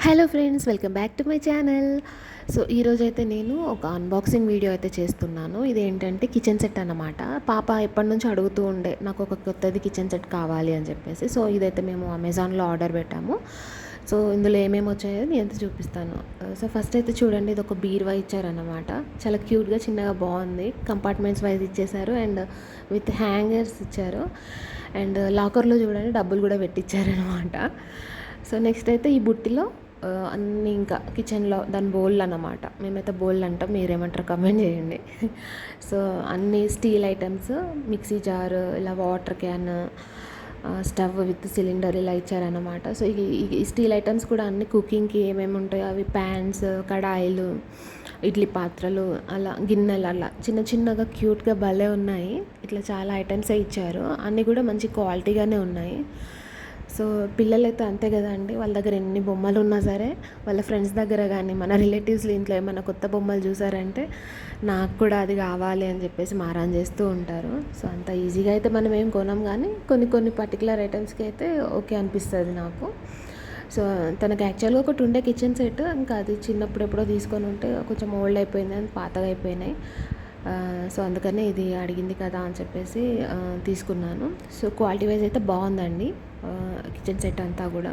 Hello friends, welcome back to my channel. So ఈరోజైతే నేను ఒక అన్బాక్సింగ్ వీడియో అయితే చేస్తున్నాను. ఇదేంటంటే కిచెన్ సెట్ అన్నమాట. పాప ఎప్పటి నుంచో అడుగుతూ ఉండే నాకు ఒక కొత్తది కిచెన్ సెట్ కావాలి అని చెప్పేసి. సో ఇదైతే మేము అమెజాన్లో ఆర్డర్ పెట్టాము. సో ఇందులో ఏమేమి వచ్చాయో నేను ఎంత చూపిస్తాను. సో ఫస్ట్ అయితే చూడండి, ఇది ఒక బీరువా ఇచ్చారన్నమాట. చాలా క్యూట్గా చిన్నగా బాగుంది. కంపార్ట్మెంట్స్ వైజ్ ఇచ్చేసారు అండ్ విత్ హ్యాంగర్స్ ఇచ్చారు. అండ్ లాకర్లో చూడండి డబ్బులు కూడా పెట్టించారనమాట. సో నెక్స్ట్ అయితే ఈ బుట్టిలో అన్నీ ఇంకా కిచెన్లో దాని బౌల్ అన్నమాట. మేమైతే బౌల్ అంటాం, మీరేమంటారు కమెంట్ చేయండి. సో అన్ని స్టీల్ ఐటమ్స్, మిక్సీ జార్, ఇలా water can, stove with cylinder ఇలా ఇచ్చారన్నమాట. సో ఈ స్టీల్ ఐటమ్స్ కూడా అన్ని కుకింగ్కి ఏమేమి ఉంటాయో అవి ప్యాన్స్, కడాయిలు, ఇడ్లీ పాత్రలు, అలా గిన్నెలు, అలా చిన్న చిన్నగా క్యూట్గా భలే ఉన్నాయి. ఇట్లా చాలా ఐటమ్సే ఇచ్చారు. అన్నీ కూడా మంచి క్వాలిటీగానే ఉన్నాయి. సో పిల్లలైతే అంతే కదండి, వాళ్ళ దగ్గర ఎన్ని బొమ్మలు ఉన్నా సరే వాళ్ళ ఫ్రెండ్స్ దగ్గర కానీ మన రిలేటివ్స్ ఇంట్లో ఏమైనా కొత్త బొమ్మలు చూసారంటే నాకు కూడా అది కావాలి అని చెప్పేసి మారాన్ చేస్తూ ఉంటారు. సో అంత ఈజీగా అయితే మనం ఏం కొనం, కానీ కొన్ని కొన్ని పర్టికులర్ ఐటమ్స్కి అయితే ఓకే అనిపిస్తుంది నాకు. సో తనకు యాక్చువల్గా ఒకటి ఉండే కిచెన్ సెట్, ఇంకా అది చిన్నప్పుడు ఎప్పుడో తీసుకొని ఉంటే కొంచెం ఓల్డ్ అయిపోయింది అని పాతగా అయిపోయినాయి. సో అందుకనే ఇది అడిగింది కదా అని చెప్పేసి తీసుకున్నాను. సో క్వాలిటీ వైజ్ అయితే బాగుందండి కిచెన్ సెట్ అంతా కూడా.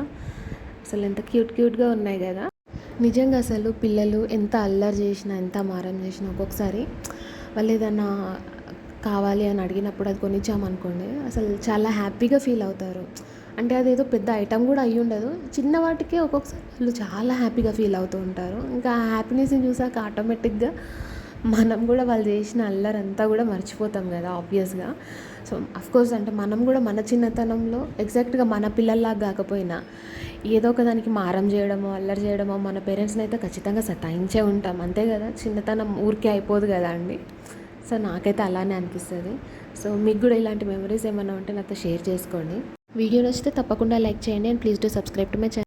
అసలు ఎంత క్యూట్గా ఉన్నాయి కదా. నిజంగా అసలు పిల్లలు ఎంత అల్లరి చేసినా, ఎంత మారం చేసినా, ఒక్కొక్కసారి వాళ్ళు ఏదన్నా కావాలి అని అడిగినప్పుడు అది కొనిచ్చామనుకోండి, అసలు చాలా హ్యాపీగా ఫీల్ అవుతారు. అంటే అదేదో పెద్ద ఐటమ్ కూడా అయ్యి ఉండదు, చిన్న వాటికే ఒక్కొక్కసారి వాళ్ళు చాలా హ్యాపీగా ఫీల్ అవుతూ ఉంటారు. ఇంకా ఆ హ్యాపీనెస్ని చూసాక ఆటోమేటిక్గా మనం కూడా వాళ్ళు చేసిన అల్లరంతా కూడా మర్చిపోతాం కదా ఆబ్వియస్గా. సో అఫ్కోర్స్ అంటే మనం కూడా మన చిన్నతనంలో ఎగ్జాక్ట్గా మన పిల్లల్లాగా కాకపోయినా ఏదో ఒక దానికి మారం చేయడమో, అల్లరి చేయడమో మన పేరెంట్స్ని అయితే ఖచ్చితంగా సతాయించే ఉంటాం, అంతే కదా. చిన్నతనం ఊరికే అయిపోదు కదా అండి. సో నాకైతే అలానే అనిపిస్తుంది. సో మీకు కూడా ఇలాంటి మెమరీస్ ఏమైనా ఉంటే నాతో షేర్ చేసుకోండి. వీడియో నచ్చితే తప్పకుండా లైక్ చేయండి and please do subscribe to my channel.